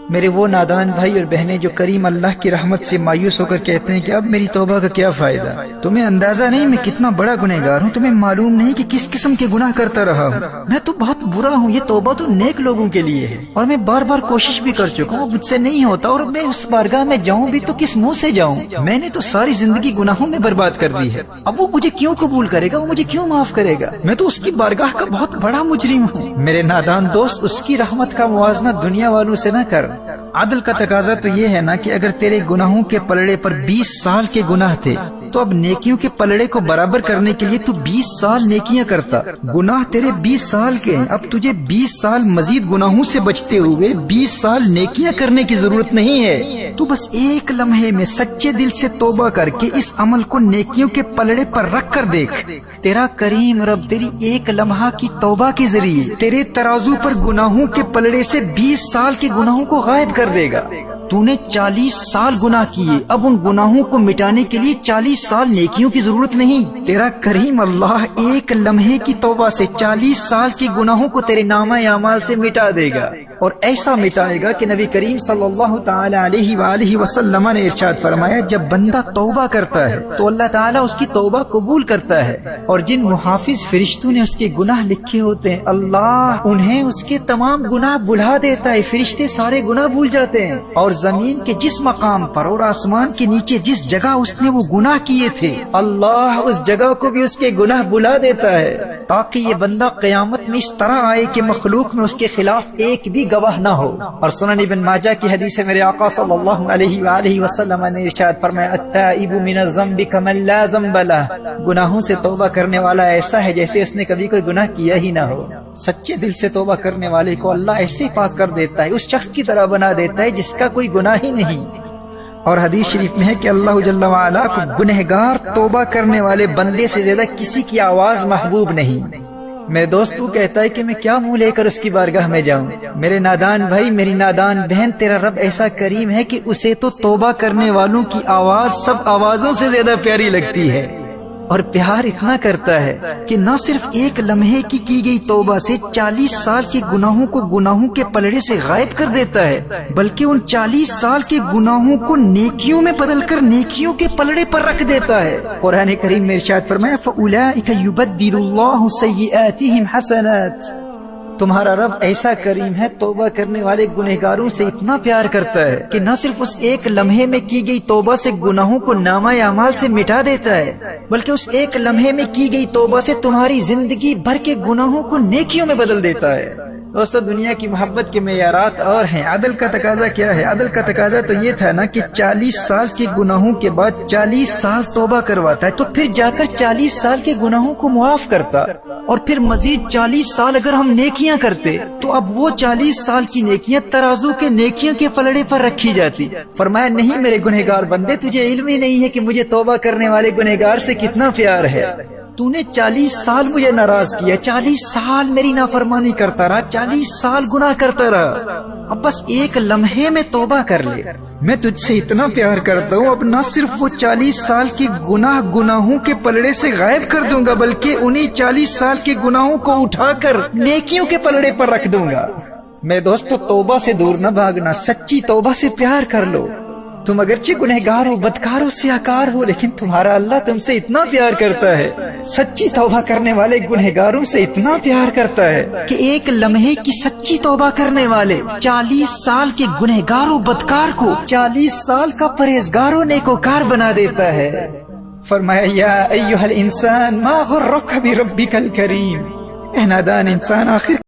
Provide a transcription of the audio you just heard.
میرے وہ نادان بھائی اور بہنیں جو کریم اللہ کی رحمت سے مایوس ہو کر کہتے ہیں کہ اب میری توبہ کا کیا فائدہ، تمہیں اندازہ نہیں میں کتنا بڑا گنہگار ہوں، تمہیں معلوم نہیں کہ کس قسم کے گناہ کرتا رہا ہوں، میں تو بہت برا ہوں، یہ توبہ تو نیک لوگوں کے لیے ہے، اور میں بار بار کوشش بھی کر چکا ہوں، مجھ سے نہیں ہوتا، اور میں اس بارگاہ میں جاؤں بھی تو کس منہ سے جاؤں، میں نے تو ساری زندگی گناہوں میں برباد کر دی ہے، اب وہ مجھے کیوں قبول کرے گا، وہ مجھے کیوں معاف کرے گا، میں تو اس کی بارگاہ کا بہت بڑا مجرم ہوں۔ میرے نادان دوست، اس کی رحمت کا موازنہ دنیا والوں سے نہ کر۔ عدل کا تقاضا تو یہ ہے نا کہ اگر تیرے گناہوں کے پلڑے پر 20 سال کے گناہ تھے تو اب نیکیوں کے پلڑے کو برابر کرنے کے لیے تو 20 سال نیکیاں کرتا، گناہ تیرے 20 سال کے ہیں، اب تجھے 20 سال مزید گناہوں سے بچتے ہوئے 20 سال نیکیاں کرنے کی ضرورت نہیں ہے، تو بس ایک لمحے میں سچے دل سے توبہ کر کے اس عمل کو نیکیوں کے پلڑے پر رکھ کر دیکھ، تیرا کریم رب تیری ایک لمحہ کی توبہ کے ذریعے تیرے ترازو پر گناہوں کے پلڑے سے 20 سال کے گناہوں کو غائب کر دے گا۔ تو نے 40 سال گناہ کیے، اب ان گناہوں کو مٹانے کے لیے 40 سال نیکیوں کی ضرورت نہیں، تیرا کریم اللہ ایک لمحے کی توبہ سے 40 سال کے گناہوں کو تیرے نامہ اعمال سے مٹا دے گا، اور ایسا مٹائے گا کہ نبی کریم صلی اللہ تعالی علیہ وآلہ وسلم نے ارشاد فرمایا، جب بندہ توبہ کرتا ہے تو اللہ تعالیٰ اس کی توبہ قبول کرتا ہے، اور جن محافظ فرشتوں نے اس کے گناہ لکھے ہوتے ہیں اللہ انہیں اس کے تمام گناہ بھلا دیتا ہے، فرشتے سارے گناہ بھول جاتے ہیں، اور زمین کے جس مقام پر اور آسمان کے نیچے جس جگہ اس نے وہ گناہ کیے تھے اللہ اس جگہ کو بھی اس کے گناہ بھلا دیتا ہے، تاکہ یہ بندہ قیامت میں اس طرح آئے کہ مخلوق میں اس کے خلاف ایک بھی گواہ نہ ہو۔ اور سنن ابن ماجہ کی حدیث ہے، میرے آقا صلی اللہ علیہ وآلہ وسلم نے ارشاد فرمایا، التائب من الذنب کمن لا ذنب لہ، گناہوں سے توبہ کرنے والا ایسا ہے جیسے اس نے کبھی کوئی گناہ کیا ہی نہ ہو۔ سچے دل سے توبہ کرنے والے کو اللہ ایسے پاک کر دیتا ہے، اس شخص کی طرح بنا دیتا ہے جس کا کوئی گناہ ہی نہیں۔ اور حدیث شریف میں ہے کہ اللہ جل وعلا کو گنہگار توبہ کرنے والے بندے سے زیادہ کسی کی آواز محبوب نہیں۔ میرے دوست تو کہتا ہے کہ میں کیا منہ لے کر اس کی بارگاہ میں جاؤں، میرے نادان بھائی میری نادان بہن، تیرا رب ایسا کریم ہے کہ اسے تو توبہ کرنے والوں کی آواز سب آوازوں سے زیادہ پیاری لگتی ہے، اور پیار اتنا کرتا ہے کہ نہ صرف ایک لمحے کی گئی توبہ سے 40 سال کے گناہوں کو گناہوں کے پلڑے سے غائب کر دیتا ہے، بلکہ ان 40 سال کے گناہوں کو نیکیوں میں بدل کر نیکیوں کے پلڑے پر رکھ دیتا ہے۔ قرآن کریم میں ارشاد فرمایا، فَأُولَئِكَ يُبَدِّلُ اللَّهُ سَيِّئَاتِهِمْ حَسَنَاتٍ، تمہارا رب ایسا کریم ہے، توبہ کرنے والے گنہگاروں سے اتنا پیار کرتا ہے کہ نہ صرف اس ایک لمحے میں کی گئی توبہ سے گناہوں کو نامہ اعمال سے مٹا دیتا ہے، بلکہ اس ایک لمحے میں کی گئی توبہ سے تمہاری زندگی بھر کے گناہوں کو نیکیوں میں بدل دیتا ہے۔ دوستو دنیا کی محبت کے معیارات اور ہیں، عدل کا تقاضا کیا ہے؟ عدل کا تقاضا تو یہ تھا نا کہ 40 سال کے گناہوں کے بعد 40 سال توبہ کرواتا ہے، تو پھر جا کر 40 سال کے گناہوں کو معاف کرتا، اور پھر مزید 40 سال اگر ہم نیکیاں کرتے تو اب وہ 40 سال کی نیکیاں ترازو کے نیکیوں کے پلڑے پر رکھی جاتی۔ فرمایا نہیں میرے گنہگار بندے، تجھے علم ہی نہیں ہے کہ مجھے توبہ کرنے والے گنہگار سے کتنا پیار ہے، تو نے 40 سال مجھے ناراض کیا، 40 سال میری نافرمانی کرتا رہا، 40 سال گناہ کرتا رہا، اب بس ایک لمحے میں توبہ کر لے، میں تجھ سے اتنا پیار کرتا ہوں، اب نہ صرف وہ 40 سال کی گناہوں کے پلڑے سے غائب کر دوں گا، بلکہ انہی 40 سال کے گناہوں کو اٹھا کر نیکیوں کے پلڑے پر رکھ دوں گا۔ میں دوستو توبہ سے دور نہ بھاگنا، سچی توبہ سے پیار کر لو۔ تم اگرچہ گنہگار ہو، بدکار ہو، سیاکار ہو، لیکن تمہارا اللہ تم سے اتنا پیار کرتا ہے، سچی توبہ کرنے والے گنہگاروں سے اتنا پیار کرتا ہے کہ ایک لمحے کی سچی توبہ کرنے والے 40 سال کے گنہگار و بدکار کو 40 سال کا پرہیزگار و نیکوکار بنا دیتا ہے۔ فرمایا یا ایھا الانسان ما غرک بربک الکریم، اے نادان انسان آخر